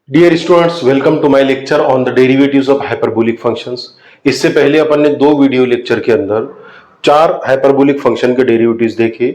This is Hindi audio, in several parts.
Dear students, welcome to my lecture on the derivatives of hyperbolic functions. इससे पहले अपन ने दो वीडियो लेक्चर के अंदर चार हाइपरबोलिक फंक्शन के डेरिवेटिव्स देखे।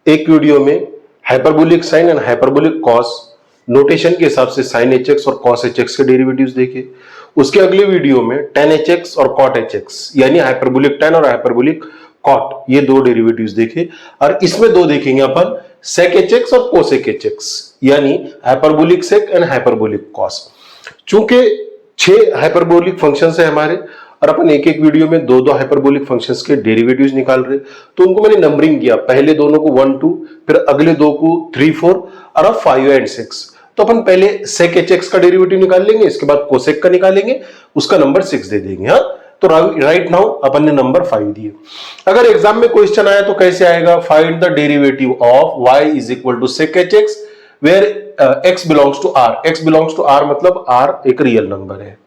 एक वीडियो में hyperbolic sine and hyperbolic cos notation के हिसाब से साइन एच एक्स और कॉस एच एक्स के डेरिवेटिव्स देखे। उसके अगले वीडियो में टेन एच एक्स और कॉट एच एक्स यानी हाइपरबोलिक टेन और हाइपरबोलिक कॉट, ये दो डेरिवेटिव्स देखे। और इसमें दो देखेंगे अपन, सेक एच एक्स और कोसेक एच एक्स यानी hyperbolic sec and hyperbolic cos. चूंकि 6 हाइपरबोलिक फंक्शंस है हमारे और अपन एक एक वीडियो में दो दो हाइपरबोलिक फंक्शंस के डेरिवेटिव्स निकाल रहे, तो उनको मैंने नंबरिंग किया। पहले दोनों को 1 2, फिर अगले दो को 3 4 और अब 5 एंड 6। तो अपन पहले सेक एच एक्स का डेरिवेटिव निकाल लेंगे, इसके बाद कोसेक का निकालेंगे, उसका नंबर 6 दे देंगे। हाँ, तो राइट नाउ अपन ने नंबर 5 दिए। अगर एग्जाम में क्वेश्चन आया तो कैसे आएगा? Find the derivative of y is equal to sec h x where x belongs to r। x belongs to r मतलब r एक रियल नंबर है।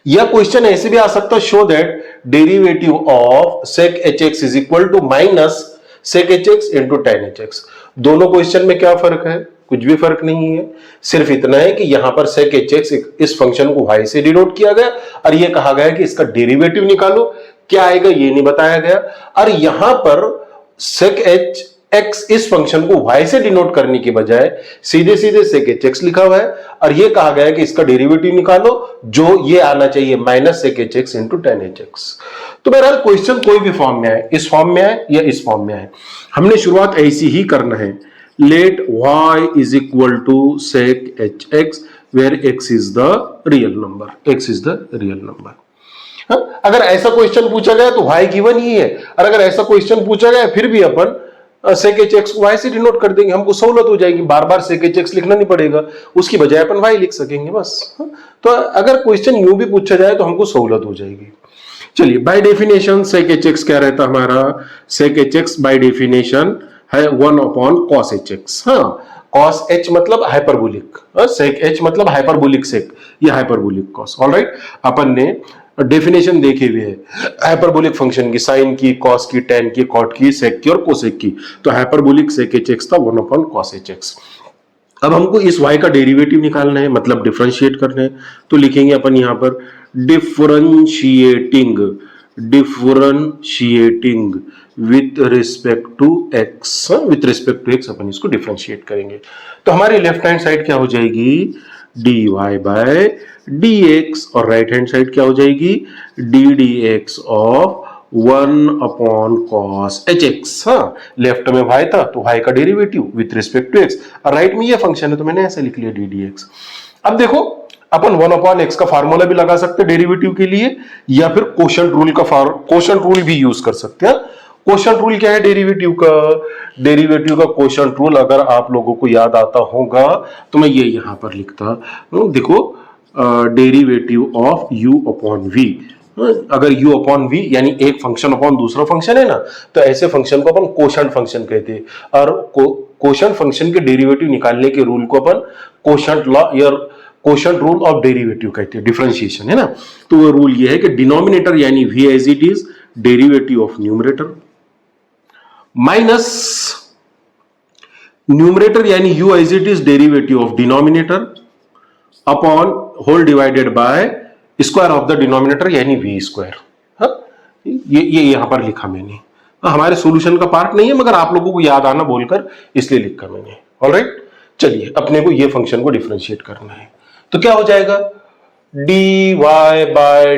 या क्वेश्चन ऐसे भी आ सकता है, show that derivative of sec h x is equal to minus sec h x into tan h x. दोनों क्वेश्चन में क्या फर्क है? कुछ भी फर्क नहीं है, सिर्फ इतना है कि यहां पर सेक एच एक्स इस फंक्शन को y से डिनोट किया गया और यह कहा गया कि इसका डेरिवेटिव निकालो। क्या आएगा ये नहीं बताया गया। और यहां पर सेक एच एक्स इस फंक्शन को y से डिनोट करने के बजाय सीधे सीधे सेक एच एक्स लिखा हुआ है और यह कहा गया है कि इसका डेरिवेटिव निकालो, जो ये आना चाहिए minus sec h x into tan h x. तो बहरहाल क्वेश्चन कोई भी फॉर्म में आए, इस फॉर्म में आए या इस फॉर्म में आए, हमने शुरुआत ऐसी ही करना है। Let y is equal to sec h x where x is the real number. x is the real number. हाँ? अगर ऐसा क्वेश्चन पूछा गया तो y गिवन ही है, और अगर ऐसा क्वेश्चन पूछा गया फिर भी अपन sec h x को y से डिनोट कर देंगे, हमको सहूलत हो जाएगी, बार बार sec h x लिखना नहीं पड़ेगा, उसकी बजाय अपन y लिख सकेंगे बस। हाँ? तो अगर क्वेश्चन यूं भी पूछा जाए तो हमको सहूलत हो जाएगी। चलिए, by definition sec h x क्या रहता हमारा? sec h x by definition है 1 अपॉन कॉस एच एक्स। हाँ, कॉस एच मतलब हाइपरबोलिक, सेक एच मतलब हाइपरबोलिक सेक, ये हाइपरबोलिक कॉस। ऑलराइट, अपन ने डेफिनेशन देखे हुए है हाइपरबोलिक फंक्शन की, साइन की, कॉस की, टेन की, कॉट की, सेक की और कोसेक की। तो हाइपरबोलिक सेक एच एक्स था 1 अपॉन कॉस एच एक्स। अब हमको इस y का डेरिवेटिव निकालना है, मतलब डिफरेंशिएट करना है। तो लिखेंगे अपन यहां पर differentiating with respect to x। With respect to x अपन इसको डिफरेंशिएट करेंगे। तो हमारी लेफ्ट हैंड साइड क्या हो जाएगी? dy बाय dx, और राइट हैंड साइड क्या हो जाएगी? ddx of 1 upon cos h x. हाँ, लेफ्ट में y था तो y का derivative with respect to x, और राइट में ये फंक्शन है तो मैंने ऐसे लिख लिया ddx। अब देखो, अपन 1 अपॉन x का फार्मूला भी लगा सकते हैं डेरिवेटिव के लिए, या फिर कोशेंट रूल भी यूज कर सकते हैं। कोशेंट रूल क्या है डेरिवेटिव का? डेरिवेटिव का कोशेंट रूल अगर आप लोगों को याद आता होगा तो मैं ये यहां पर लिखता। देखो, derivative of u upon v। अगर u अपॉन v यानी एक फंक्शन अपॉन दूसरा फंक्शन है ना, तो ऐसे फंक्शन को अपन कोशेंट फंक्शन कहते हैं। और कोशेंट फंक्शन के डेरिवेटिव निकालने के रूल को अपन कोशेंट लॉ या कोशेंट रूल ऑफ डेरिवेटिव कहते हैं, डिफरेंशिएशन है ना। तो वो रूल ये है कि डिनोमिनेटर यानी v as it is derivative of numerator minus numerator यानी u as it is derivative of denominator upon whole divided by square of the denominator यानी v स्क्वायर। हाँ, ये यहां पर लिखा मैंने। हमारे सॉल्यूशन का पार्ट नहीं है, मगर आप लोगों को याद आना बोलकर इसलिए लिखा मैंने। ऑलराइट, चलिए अपने को ये फंक्शन को डिफरेंशिएट करना है। तो क्या हो जाएगा? dy by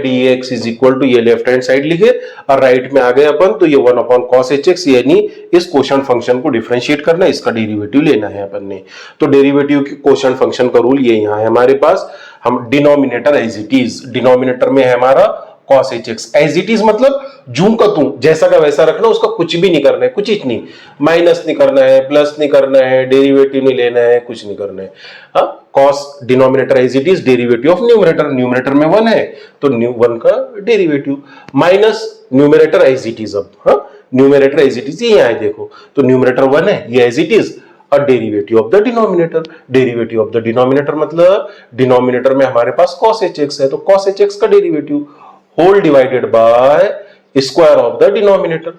dx is equal to, ये लेफ्ट हैंड साइड लिखे और राइट में आ गए अपन, तो ये 1 अपॉन कॉस एच एक्स, यानी इस कोशेंट फंक्शन को डिफरेंशिएट करना है, इसका डेरिवेटिव लेना है अपन ने। तो डेरिवेटिव की कोशेंट फंक्शन का रूल ये यहां है हमारे पास। हम denominator as it is, denominator में है हमारा cos h x, as it is मतलब जूं का तू, जैसा का वैसा रखना, उसका कुछ भी नहीं करना है, कुछ ही नहीं, माइनस नहीं करना है, प्लस नहीं करना है, डेरिवेटिव नहीं लेना है, कुछ नहीं करना है। हाँ, cos denominator as it is derivative of numerator, numerator में 1 है तो 1 का derivative minus numerator as it is. अब हाँ, न्यूमरेटर एज इट इज ये है, देखो तो न्यूमरेटर 1 है, ये एज इट इज, और derivative of the denominator, derivative of the denominator मतलब डिनोमिनेटर में हमारे पास cos एच एक्स है, तो cos एच एक्स का derivative whole divided by square of the denominator,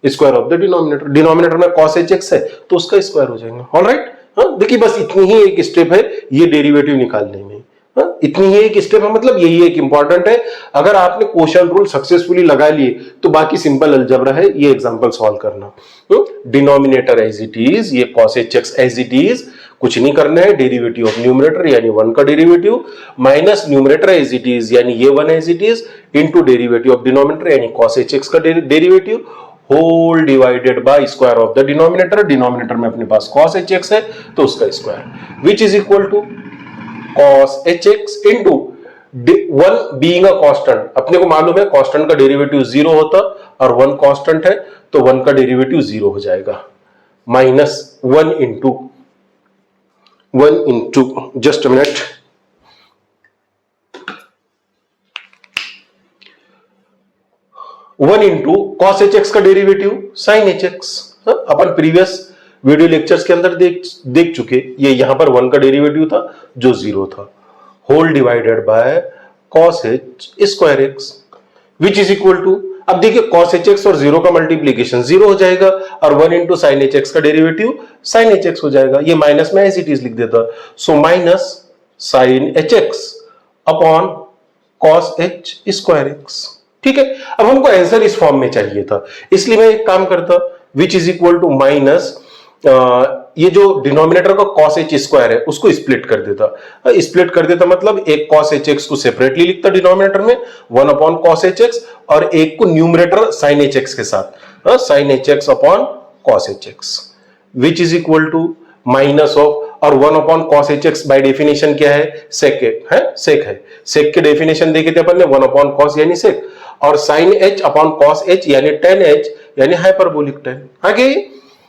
square of the denominator. Denominator में cos एच एक्स है तो उसका स्क्वायर हो जाएगा। ऑलराइट, हाँ, देखिए बस इतनी ही एक स्टेप है ये डेरिवेटिव निकालने में। हाँ, इतनी ही एक स्टेप है, मतलब यही एक इंपॉर्टेंट है। अगर आपने क्वोशंट रूल सक्सेसफुली लगा लिए तो बाकी सिंपल अलजेब्रा है ये एग्जांपल सॉल्व करना। डिनोमिनेटर एज इट इज, ये cos hx as it is, कुछ नहीं करना है, डेरिवेटिव ऑफ न्यूमरेटर यानी 1 का derivative minus numerator as it is यानी ये 1 as it is into derivative of denominator यानी cos hx का derivative whole divided by square of the denominator. Denominator में अपने पास cos hx है तो उसका square which is equal to cos hx into 1 being a constant। अपने को मालूम है कांस्टेंट का डेरिवेटिव 0 होता और 1 कांस्टेंट है तो 1 का डेरिवेटिव 0 हो जाएगा, minus 1 into just a minute, one into cos hx का डेरिवेटिव sin hx। अपन प्रीवियस वीडियो लेक्चर्स के अंदर देख चुके, ये यहां पर 1 का डेरिवेटिव था जो 0 था, whole divided by cos h square x which is equal to, अब देखिए cos hx और 0 का मल्टीप्लीकेशन 0 हो जाएगा और 1 इंटू sin hx का डेरिवेटिव sin hx हो जाएगा, ये माइनस में एज इट इज लिख देता, so minus sin hx upon cos h square x। ठीक है, अब हमको आंसर इस फॉर्म में चाहिए था, इसलिए मैं एक काम करता, which is equal to minus ये जो डिनोमिनेटर का cos h स्क्वायर है उसको स्प्लिट कर देता, मतलब एक cos hx को सेपरेटली लिखता डिनोमिनेटर में 1 अपॉन cos hx और एक को न्यूमरेटर sin hx के साथ sin hx upon cos hx which is equal to minus of, और 1 upon cos hx by definition क्या है, सेक है, सेक के डेफिनेशन देखे थे अपन ने 1 अपॉन cos यानी सेक, और sin h upon cos h यानी tan h यानी हाइपरबोलिक tan। आगे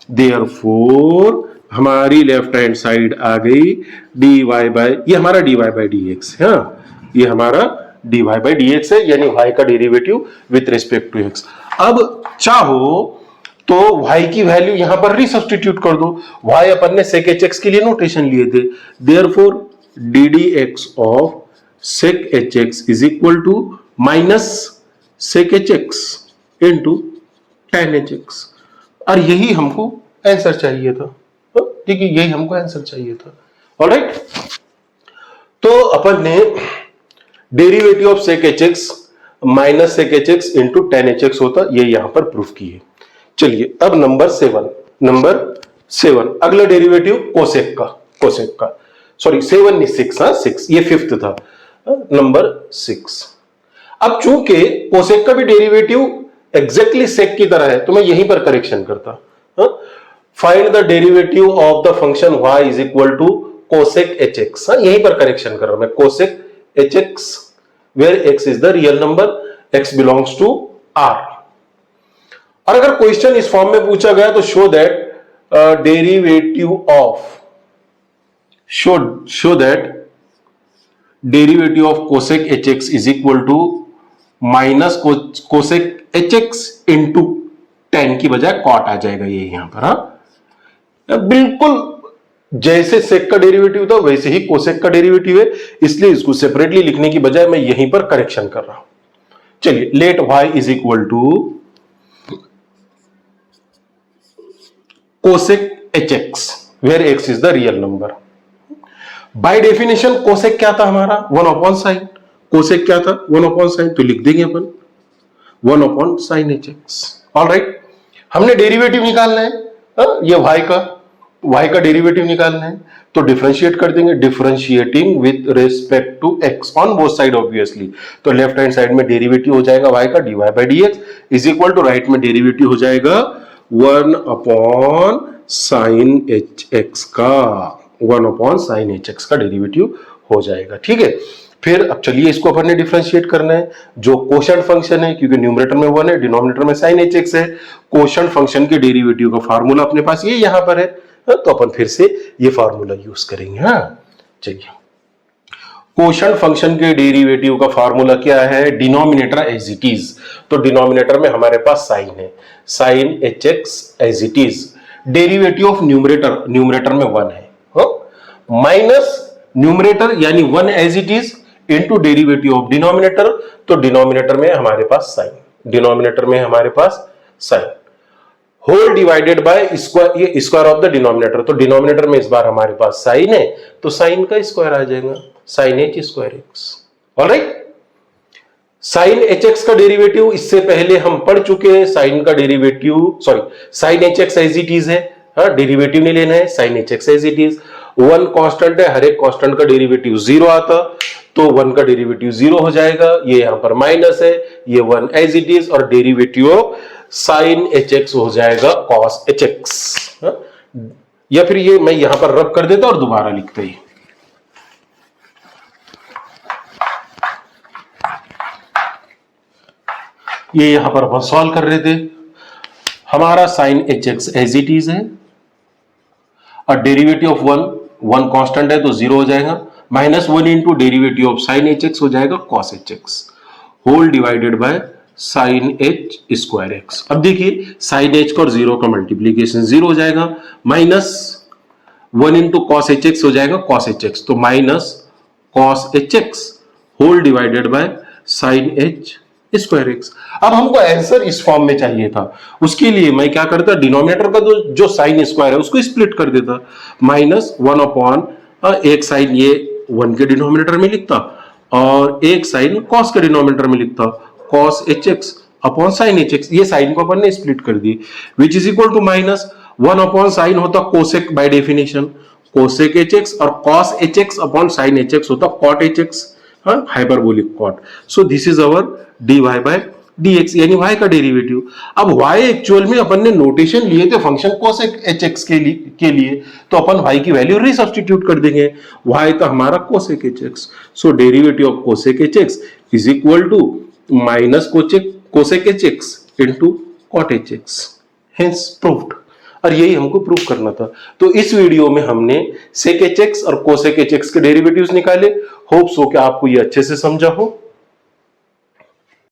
देयरफॉर हमारी लेफ्ट हैंड साइड आ गई dy बाय, ये हमारा dy बाय dx है, ये हमारा dy बाय dx है यानी y का derivative with respect to x। अब चाहो तो y की वैल्यू यहां पर रिसब्स्टिट्यूट कर दो, y अपन ने sec hx के लिए नोटेशन लिए थे, therefore ddx of sec hx is equal to minus sec hx into tan hx, और यही हमको आंसर चाहिए था। ठीक है, यही हमको आंसर चाहिए था। ऑलराइट, तो अपन ने derivative of sec hx minus sec hx into tan hx होता, ये यहां पर प्रूफ किए। चलिए अब नंबर 7, अगला डेरिवेटिव कोसेक का, सॉरी 7 नहीं 6, ये फिफ्थ था, नंबर 6। अब चूंकि कोसेक का भी डेरिवेटिव एग्जैक्टली सेक की तरह है तो मैं यहीं पर करेक्शन करता, find the derivative of the function y is equal to cosec hx, यहीं पर करेक्शन कर रहा हूं मैं, cosec hx where x is the real number, x belongs to r। और अगर क्वेश्चन इस फॉर्म में पूछा गया तो show that derivative of cosec hx is equal to minus cosec hx into tan की बजाय cot आ जाएगा ये यहां पर। बिल्कुल जैसे सेक का डेरिवेटिव था वैसे ही कोसेक का डेरिवेटिव है, इसलिए इसको सेपरेटली लिखने की बजाय मैं यहीं पर करेक्शन कर रहा हूं। चलिए let y is equal to cosec hx where x is the real number. By definition cosec क्या था हमारा, 1 अपॉन साइन, कोसेक क्या था 1 अपॉन साइन, तो लिख देंगे अपन 1 अपॉन साइन hx। ऑलराइट, हमने डेरिवेटिव निकालना है, ये y का डेरिवेटिव निकालना है तो डिफरेंशिएट कर देंगे, differentiating with respect to x on both side obviously, तो लेफ्ट हैंड साइड में डेरिवेटिव हो जाएगा y का dy by dx is equal to right में डेरिवेटिव हो जाएगा 1 अपॉन साइन hx का, 1 अपॉन साइन hx का डेरिवेटिव हो जाएगा। ठीक है, फिर अब चलिए इसको अपन ने डिफरेंशिएट करना है, जो कोशेंट फंक्शन है, क्योंकि न्यूमरेटर में 1 है, डिनोमिनेटर में sin hx है, कोशेंट फंक्शन के डेरिवेटिव का फार्मूला अपने पास ये यहां पर है, तो अपन फिर से ये फार्मूला यूज करेंगे। चलिए कोशेंट फंक्शन के डेरिवेटिव का फार्मूला क्या है, डिनोमिनेटर एज इट इज, तो डिनोमिनेटर में हमारे पास साइन है, sin hx as it is, derivative of numerator में 1 है, माइनस न्यूमरेटर यानी 1 as it is into derivative of denominator, तो डिनोमिनेटर में हमारे पास sine, whole divided by square, ये स्क्वायर ऑफ द डिनोमिनेटर, तो डिनोमिनेटर में इस बार हमारे पास साइन है तो साइन का स्क्वायर आ जाएगा, sine h square x. Alright, sine h x का डेरिवेटिव इससे पहले हम पढ़ चुके हैं, साइन का derivative sorry sine h x as it is है, हाँ डेरिवेटिव नहीं लेना है, sine h x as it is, one constant है, हर एक कांस्टेंट का डेरिवेटिव जीरो आता तो वन का डेरिवेटिव जीरो हो जाएगा, ये यहां पर माइनस है, ये वन एज इट इज, और derivative of sine h x हो जाएगा कॉस एच एक्स, या फिर ये मैं यहां पर रब कर देता और दोबारा लिखता ही, ये यहां पर अपन सॉल्व कर रहे थे, हमारा sine h x as it is है और derivative of one, one constant है तो जीरो हो जाएगा, minus one into derivative of sine h x हो जाएगा cos h x whole divided by sine h square x. अब देखिए साइन एच का और जीरो का मल्टीप्लीकेशन जीरो हो जाएगा, minus one into cos h x हो जाएगा कॉस एच एक्स, तो minus cos h x whole divided by sine h square x. अब हमको आंसर इस फॉर्म में चाहिए था, उसके लिए मैं क्या करता, डिनोमिनेटर का जो साइन स्क्वायर है उसको स्प्लिट कर देता, माइनस वन अपॉन एक साइन ये वन के डिनोमिनेटर में लिखता और एक साइन कॉस के डिनोमिनेटर में लिखता, cos h x upon sine h x, ये साइन को अपन ने स्प्लिट कर दी, which is equal to minus one upon sine होता cosec by definition, cosec h x, और cos h x upon sine h x होता cot h x, hyperbolic cot. So this is our dy by dx, यानी y का डेरिवेटिव। अब y एक्चुअल में अपन ने नोटेशन लिए थे फंक्शन कोसेक hx के लिए तो अपन y की वैल्यू रीसब्स्टिट्यूट कर देंगे, y था हमारा cosec hx, so derivative of cosec hx is equal to minus cosec hx into cot hx, hence proved. और यही हमको प्रूव करना था, तो इस वीडियो में हमने सेक hx और कोसेक hx के डेरिवेटिव्स निकाले, होप सो कि आपको ये अच्छे से समझा हो।